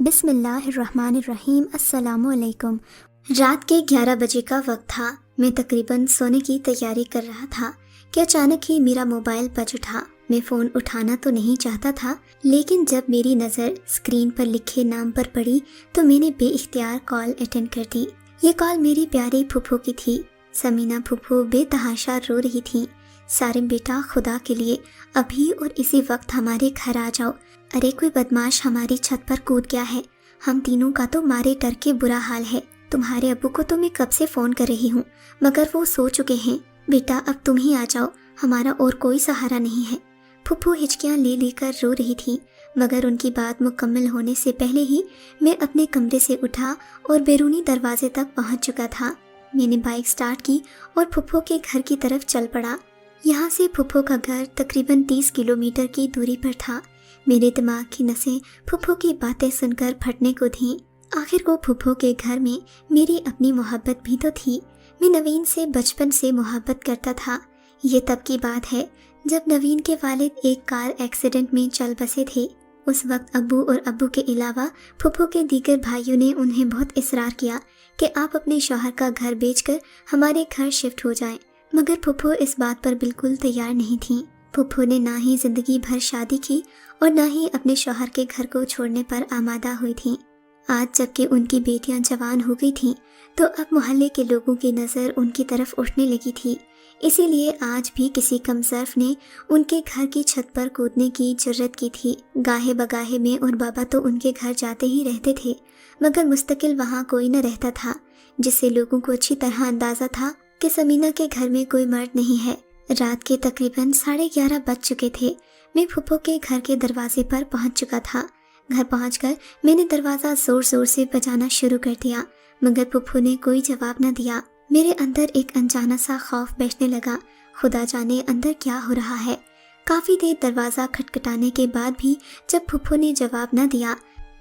بسم اللہ الرحمن الرحیم۔ السلام علیکم۔ رات کے 11 بجے کا وقت تھا۔ میں تقریباً سونے کی تیاری کر رہا تھا کہ اچانک ہی میرا موبائل بج اٹھا۔ میں فون اٹھانا تو نہیں چاہتا تھا، لیکن جب میری نظر اسکرین پر لکھے نام پر پڑی تو میں نے بے اختیار کال اٹینڈ کر دی۔ یہ کال میری پیاری پھپھو کی تھی۔ سمینہ پھپھو بے تحاشا رو رہی تھیں۔ سارم بیٹا، خدا کے لیے ابھی اور اسی وقت ہمارے گھر آ جاؤ۔ ارے کوئی بدماش ہماری چھت پر کود گیا ہے۔ ہم تینوں کا تو مارے ڈر کے برا حال ہے۔ تمہارے ابو کو تو میں کب سے فون کر رہی ہوں، مگر وہ سو چکے ہیں۔ بیٹا اب تم ہی آ جاؤ، ہمارا اور کوئی سہارا نہیں ہے۔ پھپھو ہچکیاں لے لے کر رو رہی تھی، مگر ان کی بات مکمل ہونے سے پہلے ہی میں اپنے کمرے سے اٹھا اور بیرونی دروازے تک پہنچ چکا تھا۔ میں نے بائک سٹارٹ کی اور پھپھو کے گھر کی طرف چل پڑا۔ یہاں سے پھپھو کا گھر تقریباً 30 کلومیٹر کی دوری پر تھا۔ میرے دماغ کی نسیں پھپھو کی باتیں سن کر پھٹنے کو تھیں۔ آخر کو پھپھو کے گھر میں میری اپنی محبت بھی تو تھی۔ میں نوین سے بچپن سے محبت کرتا تھا۔ یہ تب کی بات ہے جب نوین کے والد ایک کار ایکسیڈنٹ میں چل بسے تھے۔ اس وقت ابو کے علاوہ پھپھو کے دیگر بھائیوں نے انہیں بہت اصرار کیا کہ آپ اپنے شوہر کا گھر بیچ کر ہمارے گھر شفٹ ہو جائیں، مگر پھپھو اس بات پر بالکل تیار نہیں تھیں۔ پھپھو نے نہ ہی زندگی بھر شادی کی اور نہ ہی اپنے شوہر کے گھر کو چھوڑنے پر آمادہ ہوئی تھیں۔ آج جب کہ ان کی بیٹیاں جوان ہو گئی تھیں تو اب محلے کے لوگوں کی نظر ان کی طرف اٹھنے لگی تھی، اسی لیے آج بھی کسی کم ظرف نے ان کے گھر کی چھت پر کودنے کی جرت کی تھی۔ گاہے بگاہے میں اور بابا تو ان کے گھر جاتے ہی رہتے تھے، مگر مستقل وہاں کوئی نہ رہتا تھا، جس سے لوگوں کو اچھی طرح اندازہ تھا کہ سمینہ کے گھر میں کوئی مرد نہیں ہے۔ رات کے تقریباً 11:30 بج چکے تھے۔ میں پھپھو کے گھر کے دروازے پر پہنچ چکا تھا۔ گھر پہنچ کر میں نے دروازہ زور زور سے بجانا شروع کر دیا، مگر پھپھو نے کوئی جواب نہ دیا۔ میرے اندر ایک انجانا سا خوف بیٹھنے لگا، خدا جانے اندر کیا ہو رہا ہے۔ کافی دیر دروازہ کھٹکھٹانے کے بعد بھی جب پھپھو نے جواب نہ دیا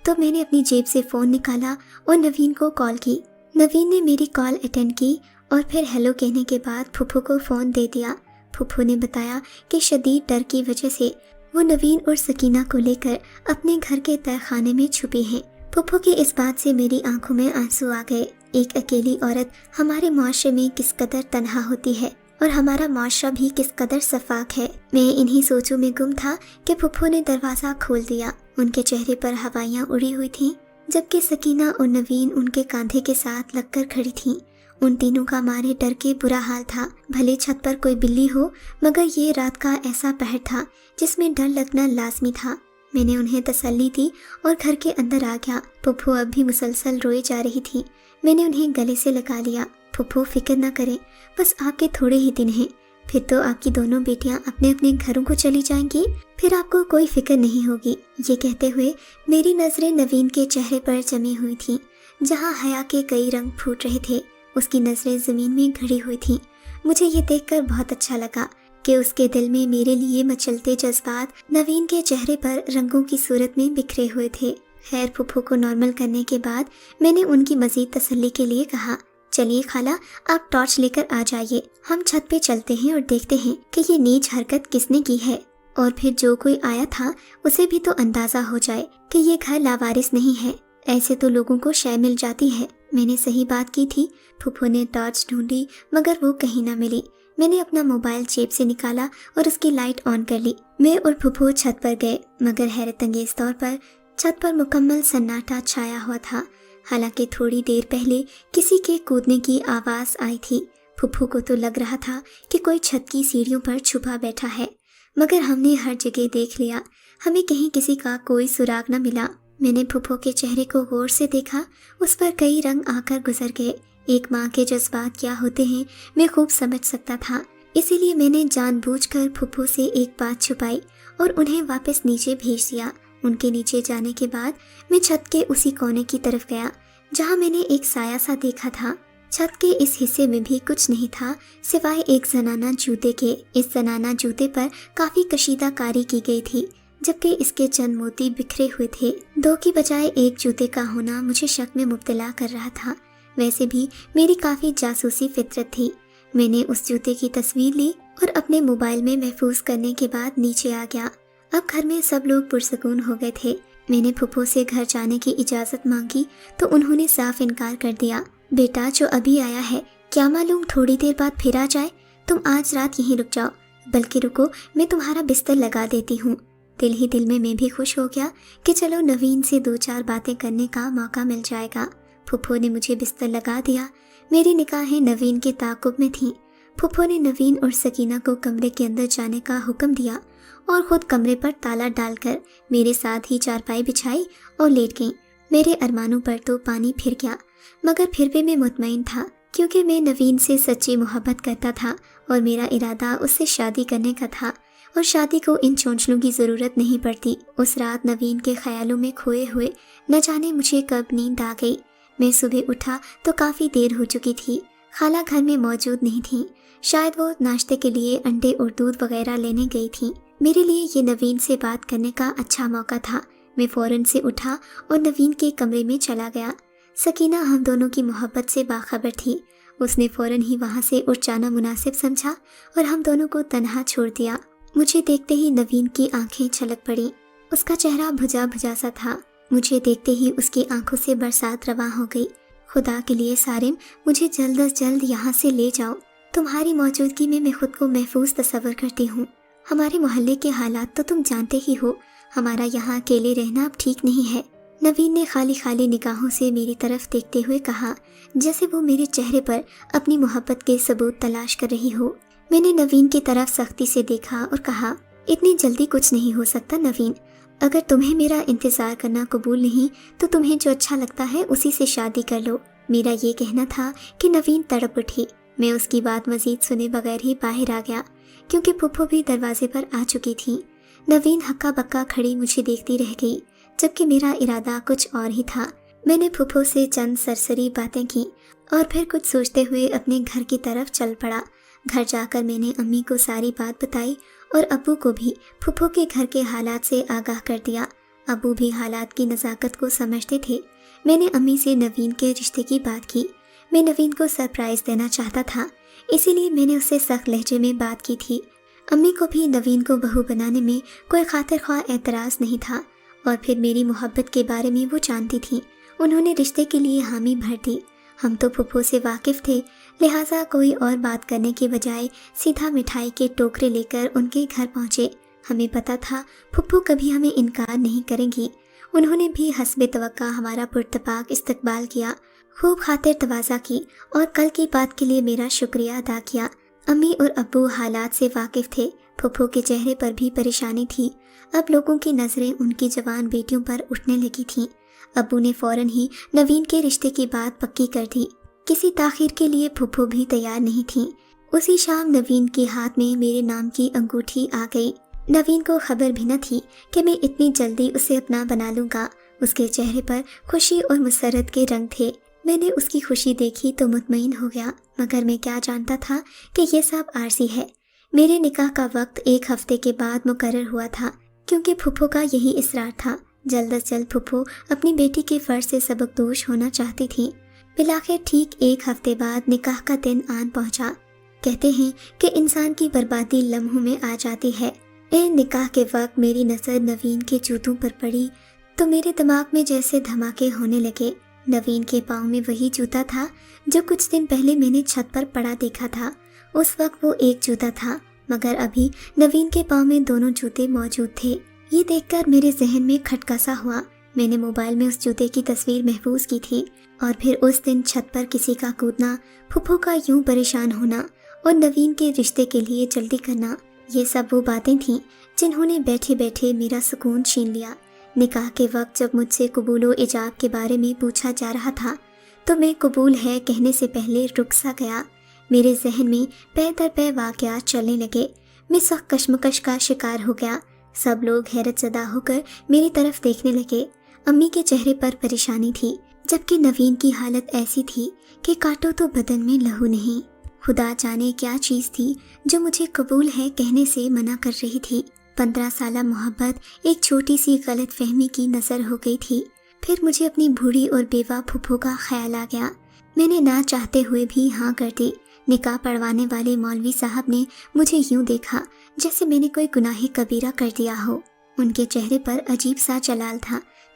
تو میں نے اپنی جیب سے فون نکالا اور نوین کو کال کی۔ نوین نے میری کال اٹینڈ کی اور پھر ہیلو کہنے کے بعد پھپھو کو فون دے دیا۔ پھپھو نے بتایا کہ شدید ڈر کی وجہ سے وہ نوین اور سکینہ کو لے کر اپنے گھر کے تہہ خانے میں چھپی ہیں۔ پھپھو کی اس بات سے میری آنکھوں میں آنسو آ گئے۔ ایک اکیلی عورت ہمارے معاشرے میں کس قدر تنہا ہوتی ہے اور ہمارا معاشرہ بھی کس قدر شفاف ہے۔ میں انہی سوچوں میں گم تھا کہ پھپھو نے دروازہ کھول دیا۔ ان کے چہرے پر ہوائیاں اڑی ہوئی تھیں، جبکہ سکینہ اور نوین ان کے کاندھے کے ساتھ لگ کر کھڑی تھیں۔ ان تینوں کا مارے ڈر کے برا حال تھا۔ بھلے چھت پر کوئی بلی ہو، مگر یہ رات کا ایسا پہر تھا جس میں ڈر لگنا لازمی تھا۔ میں نے انہیں تسلی دی اور گھر کے اندر آ گیا۔ پھپھو اب بھی مسلسل روئے جا رہی تھی۔ میں نے انہیں گلے سے لگا لیا۔ پھپھو فکر نہ کریں، بس آپ کے تھوڑے ہی دن ہیں، پھر تو آپ کی دونوں بیٹیاں اپنے اپنے گھروں کو چلی جائیں گی، پھر آپ کو کوئی فکر نہیں ہوگی۔ یہ کہتے ہوئے میری نظریں نوین کے چہرے پر جمی ہوئی تھیں، جہاں حیا کے کئی رنگ پھوٹ رہے تھے۔ اس کی نظریں زمین میں گھڑی ہوئی تھیں۔ مجھے یہ دیکھ کر بہت اچھا لگا کہ اس کے دل میں میرے لیے مچلتے جذبات نوین کے چہرے پر رنگوں کی صورت میں بکھرے ہوئے تھے۔ خیر، پھپھو کو نارمل کرنے کے بعد میں نے ان کی مزید تسلی کے لیے کہا، چلیے خالہ، آپ ٹارچ لے کر آ جائیے، ہم چھت پہ چلتے ہیں اور دیکھتے ہیں کہ یہ نیچ حرکت کس نے کی ہے، اور پھر جو کوئی آیا تھا اسے بھی تو اندازہ ہو جائے کہ یہ گھر لاوارث نہیں ہے۔ ایسے تو لوگوں کو شے مل جاتی ہے۔ میں نے صحیح بات کی تھی۔ پھپھو نے ٹارچ ڈھونڈی مگر وہ کہیں نہ ملی۔ میں نے اپنا موبائل جیب سے نکالا اور اس کی لائٹ آن کر لی۔ میں اور پھپھو چھت پر گئے، مگر حیرت انگیز طور پر چھت پر مکمل سناٹا چھایا ہوا تھا، حالانکہ تھوڑی دیر پہلے کسی کے کودنے کی آواز آئی تھی۔ پھپھو کو تو لگ رہا تھا کہ کوئی چھت کی سیڑھیوں پر چھپا بیٹھا ہے، مگر ہم نے ہر جگہ دیکھ لیا، ہمیں کہیں کسی کا کوئی سراغ نہ ملا۔ میں نے پھپھو کے چہرے کو غور سے دیکھا، اس پر کئی رنگ آ کر گزر گئے۔ ایک ماں کے جذبات کیا ہوتے ہیں میں خوب سمجھ سکتا تھا، اسی لیے میں نے جان بوجھ کر پھپھو سے ایک بات چھپائی اور انہیں واپس نیچے بھیج دیا۔ ان کے نیچے جانے کے بعد میں چھت کے اسی کونے کی طرف گیا جہاں میں نے ایک سایہ سا دیکھا تھا۔ چھت کے اس حصے میں بھی کچھ نہیں تھا سوائے ایک زنانہ جوتے کے۔ اس زنانہ جوتے پر کافی کشیدہ کاری کی گئی تھی، جبکہ اس کے چند موتی بکھرے ہوئے تھے۔ دو کی بجائے ایک جوتے کا ہونا مجھے شک میں مبتلا کر رہا تھا۔ ویسے بھی میری کافی جاسوسی فطرت تھی۔ میں نے اس جوتے کی تصویر لی اور اپنے موبائل میں محفوظ کرنے کے بعد نیچے آ گیا۔ اب گھر میں سب لوگ پرسکون ہو گئے تھے۔ میں نے پھپھو سے گھر جانے کی اجازت مانگی تو انہوں نے صاف انکار کر دیا۔ بیٹا جو ابھی آیا ہے کیا معلوم تھوڑی دیر بعد پھر آ جائے، تم آج رات یہیں رک جاؤ، بلکہ رکو میں تمہارا بستر لگا دیتی ہوں۔ دل ہی دل میں بھی خوش ہو گیا کہ چلو نوین سے 2-4 باتیں کرنے کا موقع مل جائے گا۔ پھپھو نے مجھے بستر لگا دیا۔ میری نگاہیں نوین کے تعاقب میں تھیں۔ پھپھو نے نوین اور سکینہ کو کمرے کے اندر جانے کا حکم دیا اور خود کمرے پر تالا ڈال کر میرے ساتھ ہی چارپائی بچھائی اور لیٹ گئیں۔ میرے ارمانوں پر تو پانی پھر گیا، مگر پھر بھی میں مطمئن تھا کیونکہ میں نوین سے سچی محبت کرتا تھا اور میرا ارادہ اس سے شادی کرنے کا تھا، اور شادی کو ان چونچلوں کی ضرورت نہیں پڑتی۔ اس رات نوین کے خیالوں میں کھوئے ہوئے نہ جانے مجھے کب نیند آ گئی۔ میں صبح اٹھا تو کافی دیر ہو چکی تھی۔ خالہ گھر میں موجود نہیں تھیں، شاید وہ ناشتے کے لیے انڈے اور دودھ وغیرہ لینے گئی تھیں۔ میرے لیے یہ نوین سے بات کرنے کا اچھا موقع تھا۔ میں فوراً سے اٹھا اور نوین کے کمرے میں چلا گیا۔ سکینہ ہم دونوں کی محبت سے باخبر تھی۔ اس نے فوراً ہی وہاں سے اٹھ جانا مناسب سمجھا اور ہم دونوں کو تنہا چھوڑ دیا۔ مجھے دیکھتے ہی نوین کی آنکھیں چھلک پڑیں۔ اس کا چہرہ بھجا بھجا سا تھا۔ مجھے دیکھتے ہی اس کی آنکھوں سے برسات رواں ہو گئی۔ خدا کے لیے سارم، مجھے جلد از جلد یہاں سے لے جاؤ۔ تمہاری موجودگی میں میں خود کو محفوظ تصور کرتی ہوں۔ ہمارے محلے کے حالات تو تم جانتے ہی ہو، ہمارا یہاں اکیلے رہنا اب ٹھیک نہیں ہے۔ نوین نے خالی خالی نگاہوں سے میری طرف دیکھتے ہوئے کہا، جیسے وہ میرے چہرے پر اپنی محبت کے ثبوت تلاش کر رہی ہو۔ میں نے نوین کی طرف سختی سے دیکھا اور کہا، اتنی جلدی کچھ نہیں ہو سکتا نوین، اگر تمہیں میرا انتظار کرنا قبول نہیں تو تمہیں جو اچھا لگتا ہے اسی سے شادی کر لو۔ میرا یہ کہنا تھا کہ نوین تڑپ اٹھی۔ میں اس کی بات مزید سنے بغیر ہی باہر آ گیا کیونکہ پھپھو بھی دروازے پر آ چکی تھی۔ نوین ہکا بکا کھڑی مجھے دیکھتی رہ گئی، جبکہ میرا ارادہ کچھ اور ہی تھا۔ میں نے پھپھو سے چند سرسری باتیں کی اور پھر کچھ سوچتے ہوئے اپنے گھر کی طرف چل پڑا۔ گھر جا کر میں نے امی کو ساری بات بتائی اور ابو کو بھی پھپھو کے گھر کے حالات سے آگاہ کر دیا۔ ابو بھی حالات کی نزاکت کو سمجھتے تھے۔ میں نے امی سے نوین کے رشتے کی بات کی۔ میں نوین کو سرپرائز دینا چاہتا تھا، اسی لیے میں نے اس سے سخت لہجے میں بات کی تھی۔ امی کو بھی نوین کو بہو بنانے میں کوئی خاطر خواہ اعتراض نہیں تھا، اور پھر میری محبت کے بارے میں وہ جانتی تھیں۔ انہوں نے رشتے کے لیے حامی بھر دی۔ ہم تو پھپھو سے واقف تھے، لہٰذا کوئی اور بات کرنے کے بجائے سیدھا مٹھائی کے ٹوکرے لے کر ان کے گھر پہنچے۔ ہمیں پتہ تھا پھپھو کبھی ہمیں انکار نہیں کریں گی۔ انہوں نے بھی حسب توقع ہمارا پرتپاک استقبال کیا، خوب خاطر تواضع کی اور کل کی بات کے لیے میرا شکریہ ادا کیا۔ امی اور ابو حالات سے واقف تھے۔ پھپھو کے چہرے پر بھی پریشانی تھی۔ اب لوگوں کی نظریں ان کی جوان بیٹیوں پر اٹھنے لگی تھیں۔ ابو نے فوراً ہی نوین کے رشتے کی بات پکی کر دی۔ کسی تاخیر کے لیے پھپھو بھی تیار نہیں تھیں۔ اسی شام نوین کے ہاتھ میں میرے نام کی انگوٹھی آ گئی۔ نوین کو خبر بھی نہ تھی کہ میں اتنی جلدی اسے اپنا بنا لوں گا۔ اس کے چہرے پر خوشی اور مسرت کے رنگ تھے۔ میں نے اس کی خوشی دیکھی تو مطمئن ہو گیا، مگر میں کیا جانتا تھا کہ یہ سب عارضی ہے۔ میرے نکاح کا وقت 1 ہفتے کے بعد مقرر ہوا تھا، کیونکہ پھپھو کا یہی اصرار تھا۔ جلد از جلد پھپھو اپنی بیٹی کے فرض سے سبکدوش ہونا چاہتی تھی۔ بالآخر ٹھیک 1 ہفتے بعد نکاح کا دن آن پہنچا۔ کہتے ہیں کہ انسان کی بربادی لمحوں میں آ جاتی ہے۔ نکاح کے وقت میری نظر نوین کے جوتوں پر پڑی تو میرے دماغ میں جیسے دھماکے ہونے لگے۔ نوین کے پاؤں میں وہی جوتا تھا جو کچھ دن پہلے میں نے چھت پر پڑا دیکھا تھا۔ اس وقت وہ ایک جوتا تھا، مگر ابھی نوین کے پاؤں میں دونوں جوتے موجود تھے۔ یہ دیکھ کر میرے ذہن میں کھٹکا سا ہوا۔ میں نے موبائل میں اس جوتے کی تصویر محفوظ کی تھی، اور پھر اس دن چھت پر کسی کا کودنا، پھپھو کا یوں پریشان ہونا اور نوین کے رشتے کے لیے جلدی کرنا، یہ سب وہ باتیں تھیں جنہوں نے بیٹھے بیٹھے میرا سکون چھین لیا۔ نکاح کے وقت جب مجھ سے قبول و ایجاب کے بارے میں پوچھا جا رہا تھا تو میں قبول ہے کہنے سے پہلے رک سا گیا۔ میرے ذہن میں پے در پے واقعات چلنے لگے۔ میں سخت کشمکش کا شکار ہو گیا۔ سب لوگ حیرت زدہ ہو کر میری طرف دیکھنے لگے۔ امی کے چہرے پر پریشانی تھی، جبکہ نوین کی حالت ایسی تھی کہ کاٹو تو بدن میں لہو نہیں۔ خدا جانے کیا چیز تھی جو مجھے قبول ہے کہنے سے منع کر رہی تھی۔ 15 سالہ محبت ایک چھوٹی سی غلط فہمی کی نظر ہو گئی تھی۔ پھر مجھے اپنی بوڑھی اور بیوہ پھپھو کا خیال آ گیا۔ میں نے نہ چاہتے ہوئے بھی ہاں کر دی۔ نکاح پڑھوانے والے مولوی صاحب نے مجھے یوں دیکھا جیسے میں نے کوئی گناہ کبیرہ کر دیا ہو۔ ان کے چہرے پر عجیب سا جلال تھا،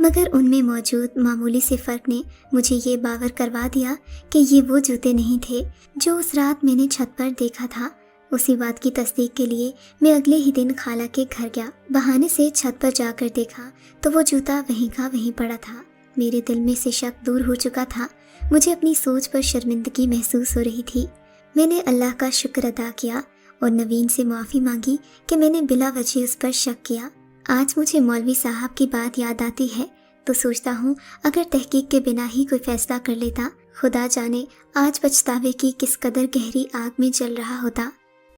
مگر ان میں موجود معمولی سے فرق نے مجھے یہ باور کروا دیا کہ یہ وہ جوتے نہیں تھے جو اس رات میں نے چھت پر دیکھا تھا۔ اسی بات کی تصدیق کے لیے میں اگلے ہی دن خالہ کے گھر گیا۔ بہانے سے چھت پر جا کر دیکھا تو وہ جوتا وہیں کا وہیں پڑا تھا۔ میرے دل میں سے شک دور ہو چکا تھا۔ مجھے اپنی سوچ پر شرمندگی محسوس ہو رہی تھی۔ میں نے اللہ کا شکر ادا کیا اور نوین سے معافی مانگی کہ میں نے بلا وجہ اس پر شک کیا۔ آج مجھے مولوی صاحب کی بات یاد آتی ہے تو سوچتا ہوں اگر تحقیق کے بنا ہی کوئی فیصلہ کر لیتا، خدا جانے آج پچھتاوے کی کس قدر گہری آگ میں جل رہا ہوتا۔